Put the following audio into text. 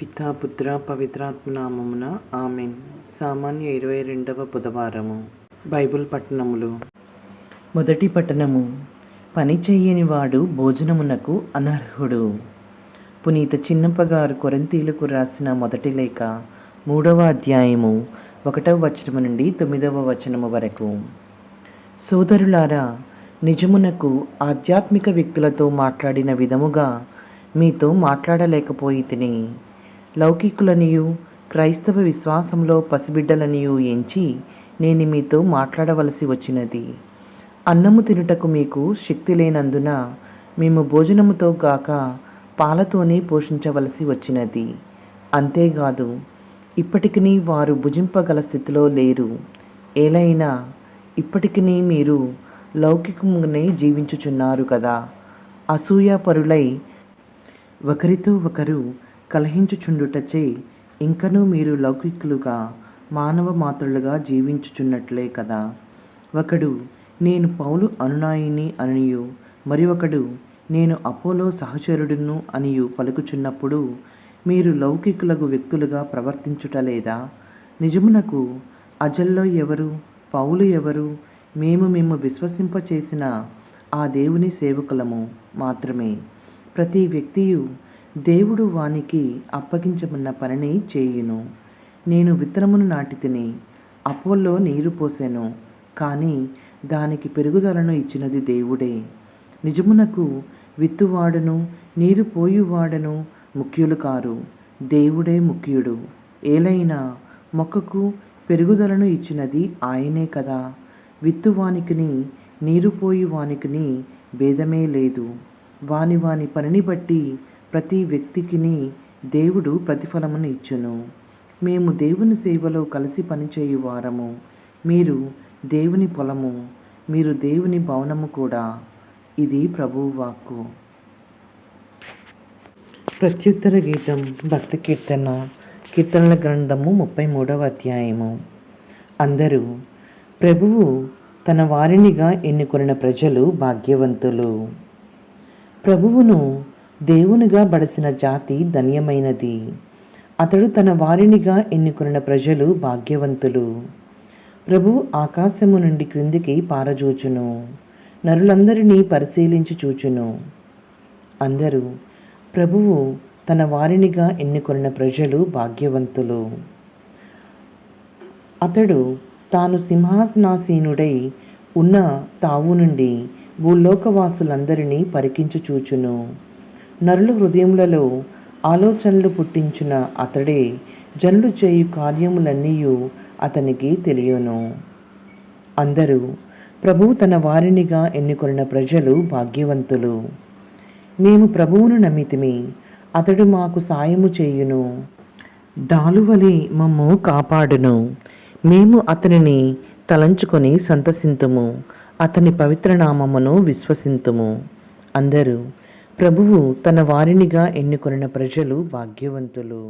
పితా పుత్ర పవిత్రాత్మ నామమున ఆమెన్. సామాన్య 22వ బుధవారము. బైబిల్ పట్టణములు. మొదటి పట్టణము. పని చెయ్యని వాడు భోజనమునకు అనర్హుడు. పునీత చిన్నప్ప గారు కొరింథీయులకు రాసిన మొదటి లేఖ 3వ అధ్యాయము 1వ వచనము నుండి 9వ వచనము వరకు. సోదరులారా, నిజమునకు ఆధ్యాత్మిక వ్యక్తులతో మాట్లాడిన విధముగా మీతో మాట్లాడలేకపోయితిని. లౌకికులనియు క్రైస్తవ విశ్వాసంలో పసిబిడ్డలనియు ఎంచి నేను మీతో మాట్లాడవలసి వచ్చినది. అన్నము తినుటకు మీకు శక్తి లేనందున మేము భోజనముతో గాక పాలతోనే పోషించవలసి వచ్చినది. అంతేకాదు, ఇప్పటికినీ వారు భుజింపగల స్థితిలో లేరు. ఏలైనా ఇప్పటికినీ మీరు లౌకికముగానే జీవించుచున్నారు కదా. అసూయాపరులై ఒకరితో ఒకరు కలహించుచుండుటచే ఇంకనూ మీరు లౌకికులుగా మానవ మాత్రులుగా జీవించుచున్నట్లే కదా. ఒకడు నేను పౌలు అనునాయిని అనియు, మరి ఒకడు నేను అపోలో సహచరుడును అనియు పలుకుచున్నప్పుడు మీరు లౌకికులకు వ్యక్తులుగా ప్రవర్తించుటలేదా? నిజమునకు అజల్లో ఎవరు, పౌలు ఎవరు? మేము విశ్వసింపచేసిన ఆ దేవుని సేవకులము మాత్రమే. ప్రతి వ్యక్తియు దేవుడు వానికి అప్పగించమన్న పనిని చేయును. నేను విత్తనమును నాటితిని, అపోల్లో నీరు పోసెను, కానీ దానికి పెరుగుదలను ఇచ్చినది దేవుడే. నిజమునకు విత్తువాడును నీరు పోయువాడను ముఖ్యులు కారు, దేవుడే ముఖ్యుడు. ఏలైనా మొక్కకు పెరుగుదలను ఇచ్చినది ఆయనే కదా. విత్తువానికిని నీరు పోయువానికిని భేదమే లేదు. వాని పనిని బట్టి ప్రతి వ్యక్తికిని దేవుడు ప్రతిఫలమును ఇచ్చును. మేము దేవుని సేవలో కలిసి పనిచేయు వారము. మీరు దేవుని పొలము, మీరు దేవుని భవనము కూడా. ఇది ప్రభువు వాక్కు. ప్రత్యుత్తర గీతం. భక్తి కీర్తనల గ్రంథము 33వ అధ్యాయము. అందరూ ప్రభువు తన వారినిగా ఎన్నుకొనిన ప్రజలు భాగ్యవంతులు. ప్రభువును దేవునిగా బడసిన జాతి ధన్యమైనది. అతడు తన వారినిగా ఎన్నుకొనిన ప్రజలు భాగ్యవంతులు. ప్రభువు ఆకాశము నుండి క్రిందికి పారజూచును, నరులందరినీ పరిశీలించి చూచును. అందరూ ప్రభువు తన వారినిగా ఎన్నుకొనిన ప్రజలు భాగ్యవంతులు. అతడు తాను సింహాసనాసీనుడై ఉన్న తావు నుండి భూలోకవాసులందరినీ పరికించి చూచును. నరుల హృదయములలో ఆలోచనలు పుట్టించిన అతడే జనులు చేయు కార్యములన్నీయు అతనికి తెలియను. అందరూ ప్రభువు తన వారినిగా ఎన్నుకొనిన ప్రజలు భాగ్యవంతులు. మేము ప్రభువును నమ్మితిమి, అతడు మాకు సాయము చేయును. డాలువలే మమ్ము కాపాడును. మేము అతనిని తలంచుకొని సంతసింతుము, అతని పవిత్ర నామమును విశ్వసింతుము. అందరూ ప్రభువు తన వారినిగా ఎన్నుకొనిన ప్రజలు భాగ్యవంతులు.